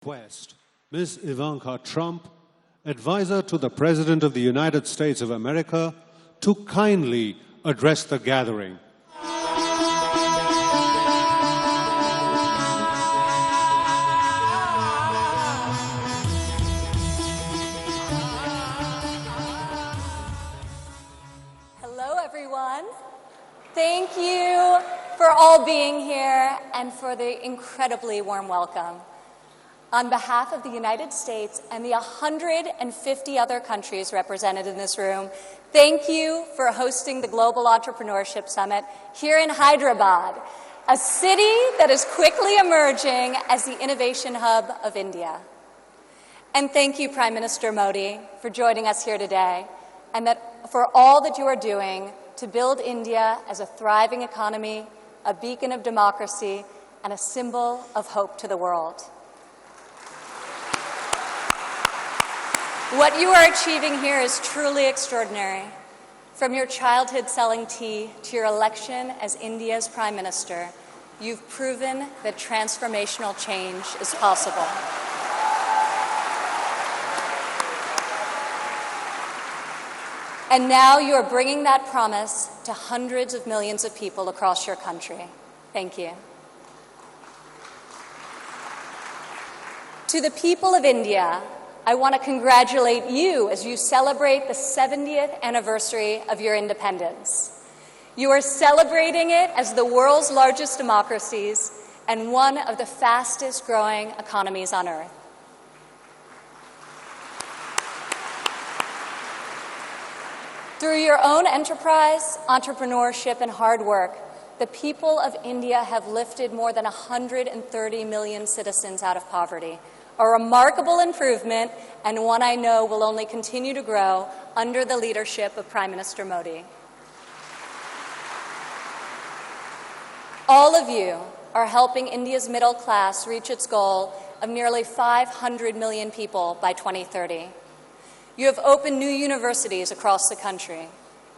Request Ms. Ivanka Trump, advisor to the President of the United States of America, to kindly address the gathering. Hello, everyone. Thank you for all being here and for the incredibly warm welcome. On behalf of the United States and the 150 other countries represented in this room, thank you for hosting the Global Entrepreneurship Summit here in Hyderabad, a city that is quickly emerging as the innovation hub of India. And thank you, Prime Minister Modi, for joining us here today, and for all that you are doing to build India as a thriving economy, a beacon of democracy, and a symbol of hope to the world. What you are achieving here is truly extraordinary. From your childhood selling tea to your election as India's Prime Minister, you've proven that transformational change is possible. And now you are bringing that promise to hundreds of millions of people across your country. Thank you. To the people of India, I want to congratulate you as you celebrate the 70th anniversary of your independence. You are celebrating it as the world's largest democracies and one of the fastest growing economies on earth. Through your own enterprise, entrepreneurship, and hard work, the people of India have lifted more than 130 million citizens out of poverty. A remarkable improvement, and one I know will only continue to grow under the leadership of Prime Minister Modi. All of you are helping India's middle class reach its goal of nearly 500 million people by 2030. You have opened new universities across the country.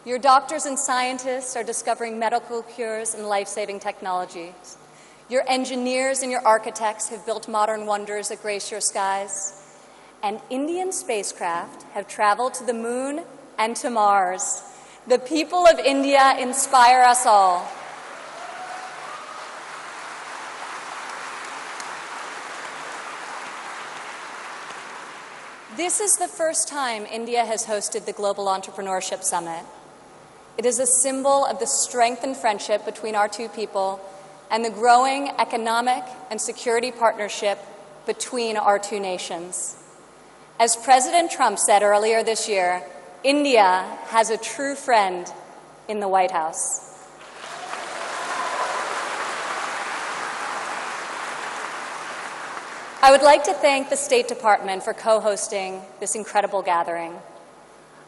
Your doctors and scientists are discovering medical cures and life-saving technologies. Your engineers and your architects have built modern wonders that grace your skies. And Indian spacecraft have traveled to the moon and to Mars. The people of India inspire us all. This is the first time India has hosted the Global Entrepreneurship Summit. It is a symbol of the strength and friendship between our two people and the growing economic and security partnership between our two nations. As President Trump said earlier this year, India has a true friend in the White House. I would like to thank the State Department for co-hosting this incredible gathering.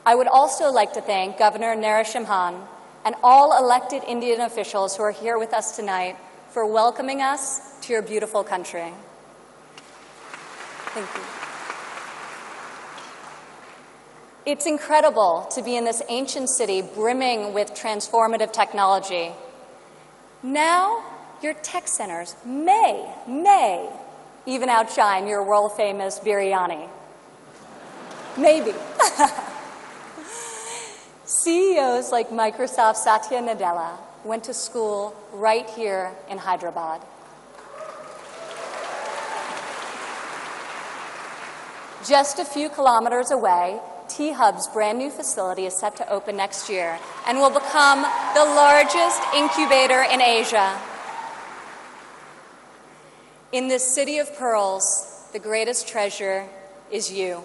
I would also like to thank Governor Narasimhan and all elected Indian officials who are here with us tonight for welcoming us to your beautiful country. Thank you. It's incredible to be in this ancient city brimming with transformative technology. Now, your tech centers may even outshine your world-famous biryani. Maybe. CEOs like Microsoft's Satya Nadella went to school right here in Hyderabad. Just a few kilometers away, T-Hub's brand new facility is set to open next year and will become the largest incubator in Asia. In this city of pearls, the greatest treasure is you,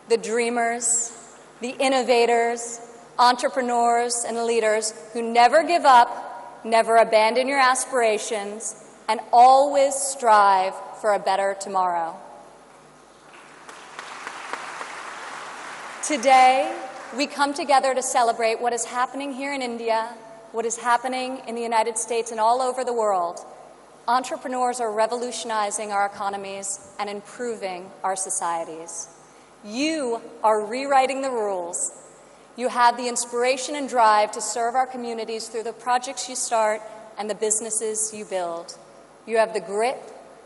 the dreamers, the innovators, entrepreneurs, and leaders who never give up, never abandon your aspirations, and always strive for a better tomorrow. Today, we come together to celebrate what is happening here in India, what is happening in the United States and all over the world. Entrepreneurs are revolutionizing our economies and improving our societies. You are rewriting the rules. You have the inspiration and drive to serve our communities through the projects you start and the businesses you build. You have the grit,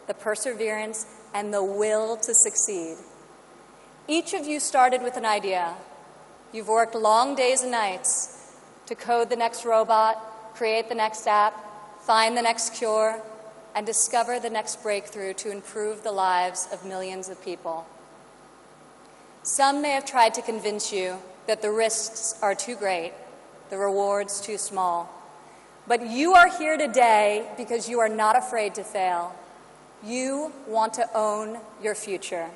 the perseverance, and the will to succeed. Each of you started with an idea. You've worked long days and nights to code the next robot, create the next app, find the next cure, and discover the next breakthrough to improve the lives of millions of people. Some may have tried to convince you that the risks are too great, the rewards too small. But you are here today because you are not afraid to fail. You want to own your future.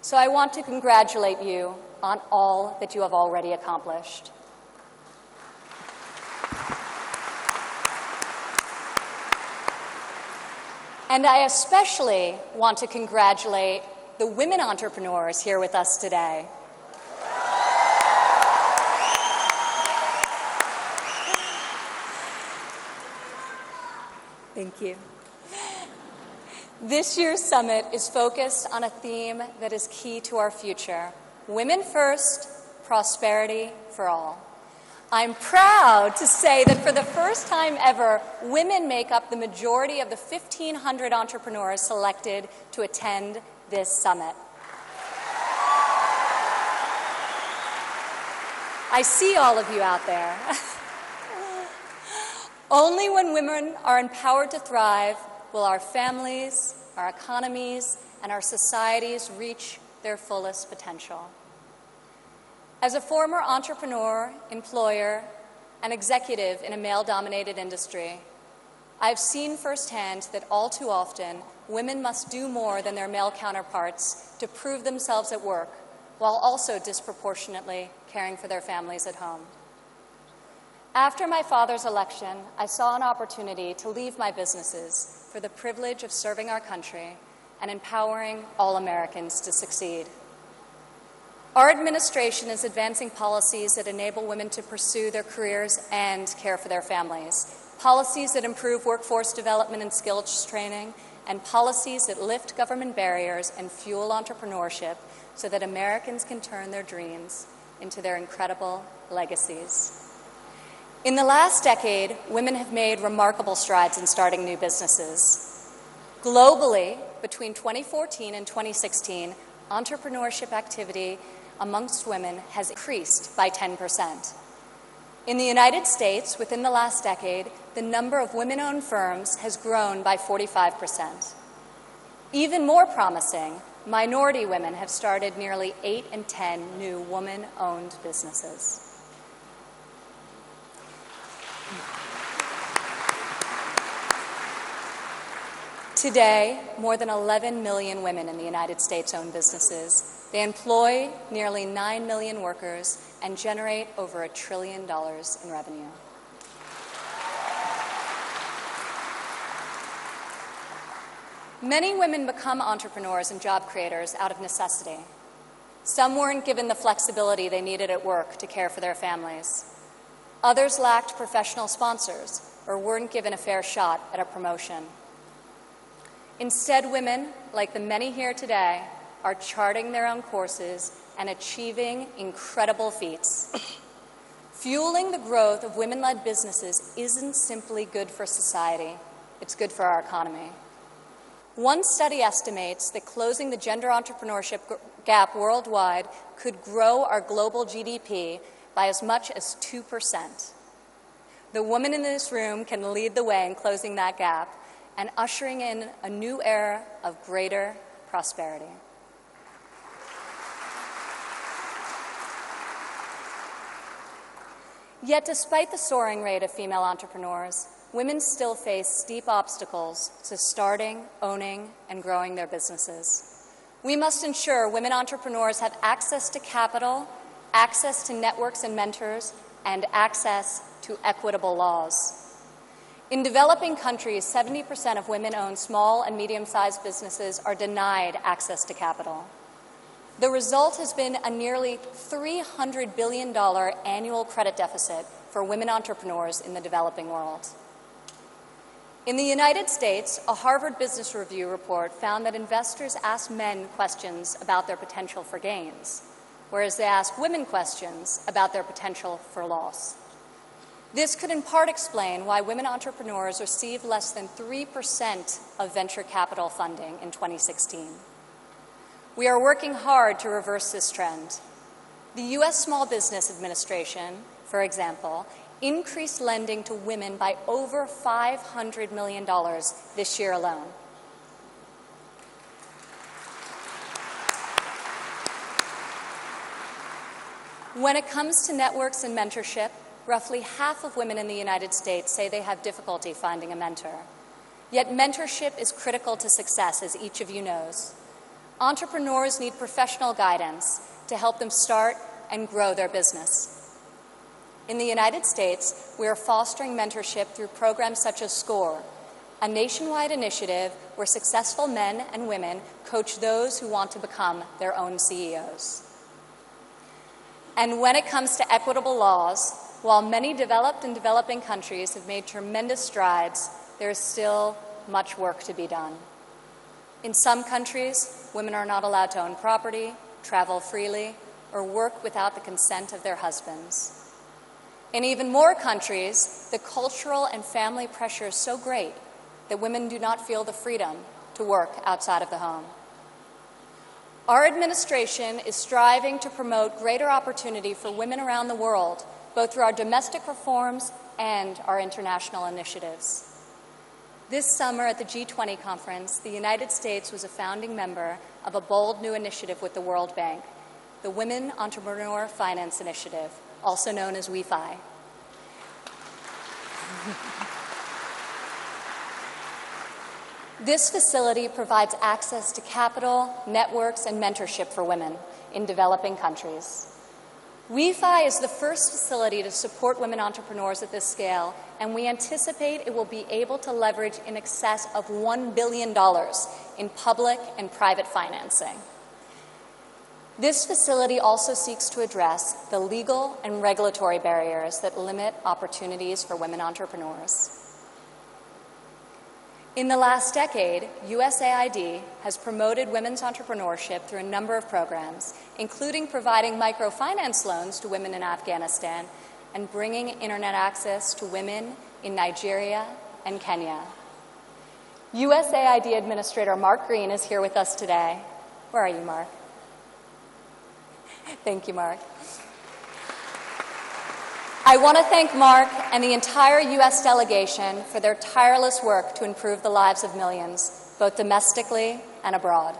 So I want to congratulate you on all that you have already accomplished. And I especially want to congratulate the women entrepreneurs here with us today. Thank you. This year's summit is focused on a theme that is key to our future: women first, prosperity for all. I'm proud to say that for the first time ever, women make up the majority of the 1,500 entrepreneurs selected to attend this summit. I see all of you out there. Only when women are empowered to thrive will our families, our economies, and our societies reach their fullest potential. As a former entrepreneur, employer, and executive in a male-dominated industry, I've seen firsthand that all too often, women must do more than their male counterparts to prove themselves at work, while also disproportionately caring for their families at home. After my father's election, I saw an opportunity to leave my businesses for the privilege of serving our country and empowering all Americans to succeed. Our administration is advancing policies that enable women to pursue their careers and care for their families, policies that improve workforce development and skills training, and policies that lift government barriers and fuel entrepreneurship so that Americans can turn their dreams into their incredible legacies. In the last decade, women have made remarkable strides in starting new businesses. Globally, between 2014 and 2016, entrepreneurship activity amongst women has increased by 10%. In the United States, within the last decade, the number of women-owned firms has grown by 45%. Even more promising, minority women have started nearly 8 in 10 new woman-owned businesses. Today, more than 11 million women in the United States own businesses. They employ nearly 9 million workers and generate over $1 trillion in revenue. Many women become entrepreneurs and job creators out of necessity. Some weren't given the flexibility they needed at work to care for their families. Others lacked professional sponsors or weren't given a fair shot at a promotion. Instead, women, like the many here today, are charting their own courses and achieving incredible feats. Fueling the growth of women-led businesses isn't simply good for society, it's good for our economy. One study estimates that closing the gender entrepreneurship gap worldwide could grow our global GDP by as much as 2%. The women in this room can lead the way in closing that gap and ushering in a new era of greater prosperity. Yet despite the soaring rate of female entrepreneurs, women still face steep obstacles to starting, owning, and growing their businesses. We must ensure women entrepreneurs have access to capital, access to networks and mentors, and access to equitable laws. In developing countries, 70% of women-owned small and medium-sized businesses are denied access to capital. The result has been a nearly $300 billion annual credit deficit for women entrepreneurs in the developing world. In the United States, a Harvard Business Review report found that investors ask men questions about their potential for gains, whereas they ask women questions about their potential for loss. This could in part explain why women entrepreneurs received less than 3% of venture capital funding in 2016. We are working hard to reverse this trend. The U.S. Small Business Administration, for example, increased lending to women by over $500 million this year alone. When it comes to networks and mentorship, roughly half of women in the United States say they have difficulty finding a mentor. Yet mentorship is critical to success, as each of you knows. Entrepreneurs need professional guidance to help them start and grow their business. In the United States, we are fostering mentorship through programs such as SCORE, a nationwide initiative where successful men and women coach those who want to become their own CEOs. And when it comes to equitable laws, while many developed and developing countries have made tremendous strides, there is still much work to be done. In some countries, women are not allowed to own property, travel freely, or work without the consent of their husbands. In even more countries, the cultural and family pressure is so great that women do not feel the freedom to work outside of the home. Our administration is striving to promote greater opportunity for women around the world, both through our domestic reforms and our international initiatives. This summer at the G20 conference, the United States was a founding member of a bold new initiative with the World Bank, the Women Entrepreneur Finance Initiative, also known as WEFI. This facility provides access to capital, networks, and mentorship for women in developing countries. WEFI is the first facility to support women entrepreneurs at this scale, and we anticipate it will be able to leverage in excess of $1 billion in public and private financing. This facility also seeks to address the legal and regulatory barriers that limit opportunities for women entrepreneurs. In the last decade, USAID has promoted women's entrepreneurship through a number of programs, including providing microfinance loans to women in Afghanistan and bringing internet access to women in Nigeria and Kenya. USAID Administrator Mark Green is here with us today. Where are you, Mark? Thank you, Mark. I want to thank Mark and the entire U.S. delegation for their tireless work to improve the lives of millions, both domestically and abroad.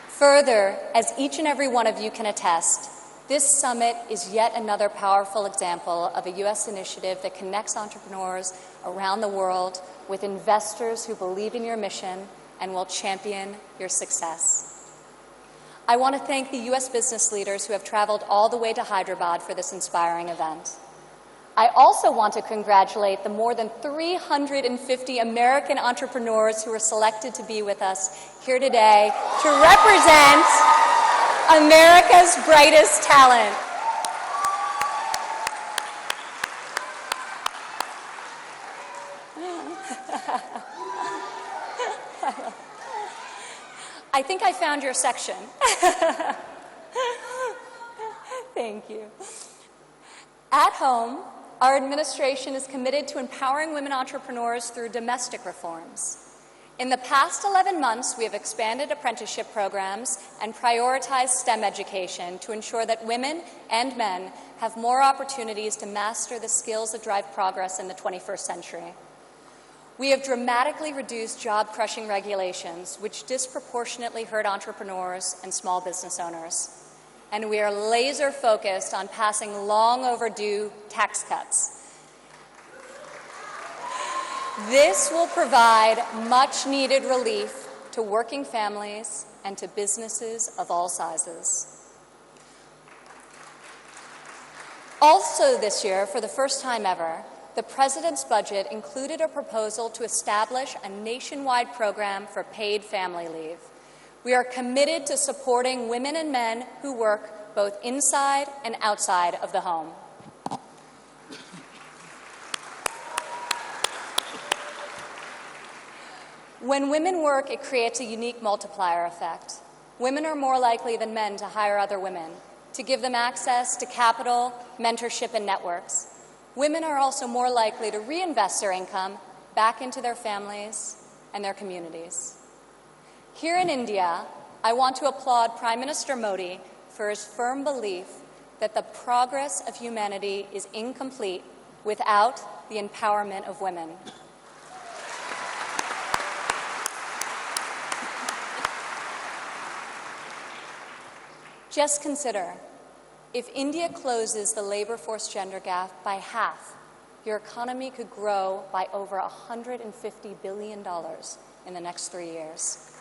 Further, as each and every one of you can attest, this summit is yet another powerful example of a U.S. initiative that connects entrepreneurs around the world with investors who believe in your mission and will champion your success. I want to thank the U.S. business leaders who have traveled all the way to Hyderabad for this inspiring event. I also want to congratulate the more than 350 American entrepreneurs who were selected to be with us here today to represent America's brightest talent. I think I found your section. Thank you. At home, our administration is committed to empowering women entrepreneurs through domestic reforms. In the past 11 months, we have expanded apprenticeship programs and prioritized STEM education to ensure that women and men have more opportunities to master the skills that drive progress in the 21st century. We have dramatically reduced job-crushing regulations, which disproportionately hurt entrepreneurs and small business owners. And we are laser-focused on passing long-overdue tax cuts. This will provide much-needed relief to working families and to businesses of all sizes. Also this year, for the first time ever, the President's budget included a proposal to establish a nationwide program for paid family leave. We are committed to supporting women and men who work both inside and outside of the home. When women work, it creates a unique multiplier effect. Women are more likely than men to hire other women, to give them access to capital, mentorship, and networks. Women are also more likely to reinvest their income back into their families and their communities. Here in India, I want to applaud Prime Minister Modi for his firm belief that the progress of humanity is incomplete without the empowerment of women. Just consider, if India closes the labor force gender gap by half, your economy could grow by over $150 billion in the next 3 years.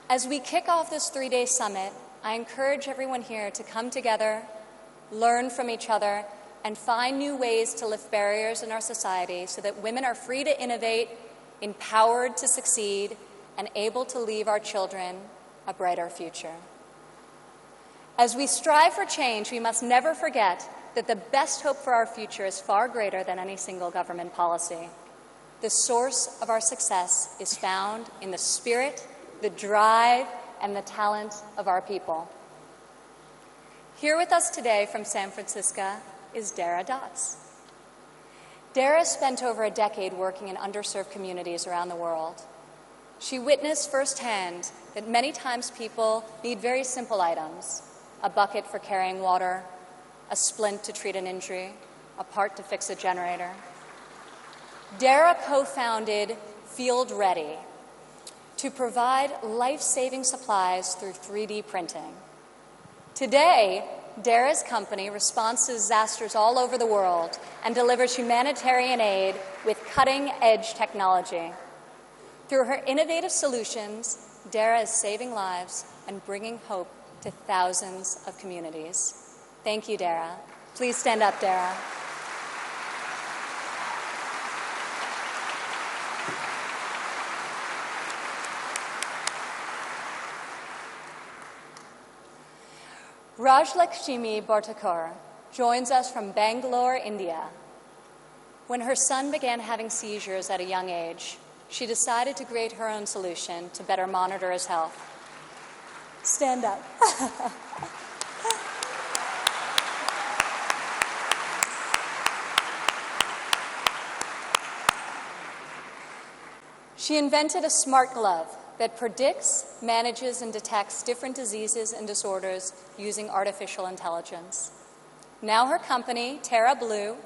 As we kick off this 3-day summit, I encourage everyone here to come together, learn from each other, and find new ways to lift barriers in our society so that women are free to innovate, empowered to succeed, and able to leave our children a brighter future. As we strive for change, we must never forget that the best hope for our future is far greater than any single government policy. The source of our success is found in the spirit, the drive, and the talent of our people. Here with us today from San Francisco is Dara Dotz. Dara spent over a decade working in underserved communities around the world. She witnessed firsthand that many times people need very simple items: a bucket for carrying water, a splint to treat an injury, a part to fix a generator. Dara co-founded Field Ready to provide life-saving supplies through 3D printing. Today, Dara's company responds to disasters all over the world and delivers humanitarian aid with cutting-edge technology. Through her innovative solutions, Dara is saving lives and bringing hope to thousands of communities. Thank you, Dara. Please stand up, Dara. Rajlakshmi Bhartakar joins us from Bangalore, India. When her son began having seizures at a young age, she decided to create her own solution to better monitor his health. Stand up. She invented a smart glove that predicts, manages, and detects different diseases and disorders using artificial intelligence. Now her company, Terra Blue,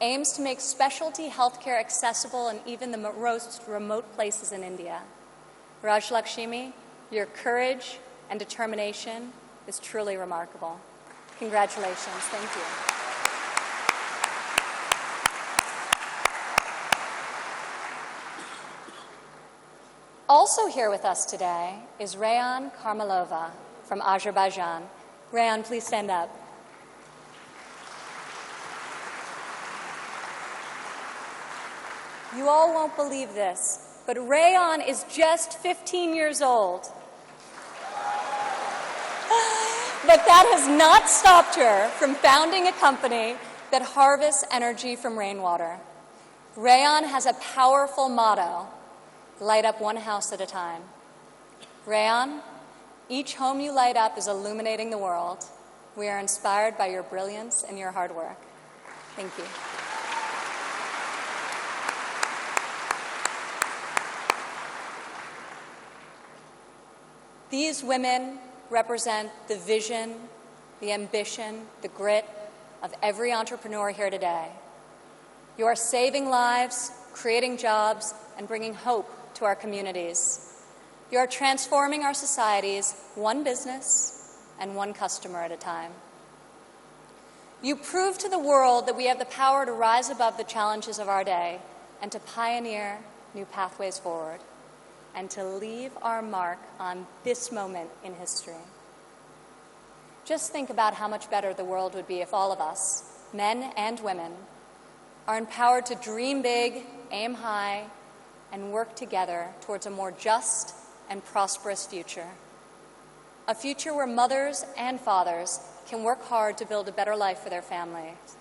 aims to make specialty healthcare accessible in even the most remote places in India. Rajlakshmi, your courage and determination is truly remarkable. Congratulations. Thank you. Also here with us today is Rayan Karmalova from Azerbaijan. Rayan, please stand up. You all won't believe this, but Rayan is just 15 years old. But that has not stopped her from founding a company that harvests energy from rainwater. Rayan has a powerful motto: light up one house at a time. Rayan, each home you light up is illuminating the world. We are inspired by your brilliance and your hard work. Thank you. These women represent the vision, the ambition, the grit of every entrepreneur here today. You are saving lives, creating jobs, and bringing hope to our communities. You are transforming our societies one business and one customer at a time. You prove to the world that we have the power to rise above the challenges of our day and to pioneer new pathways forward, and to leave our mark on this moment in history. Just think about how much better the world would be if all of us, men and women, are empowered to dream big, aim high, and work together towards a more just and prosperous future. A future where mothers and fathers can work hard to build a better life for their families,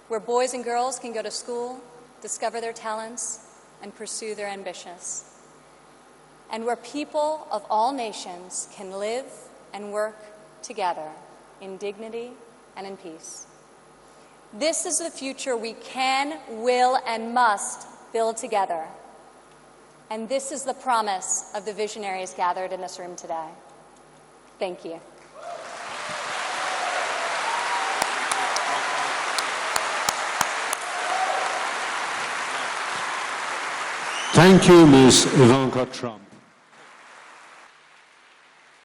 where boys and girls can go to school, discover their talents, and pursue their ambitions. and where people of all nations can live and work together in dignity and in peace. This is the future we can, will, and must build together. And this is the promise of the visionaries gathered in this room today. Thank you. Thank you, Ms. Ivanka Trump.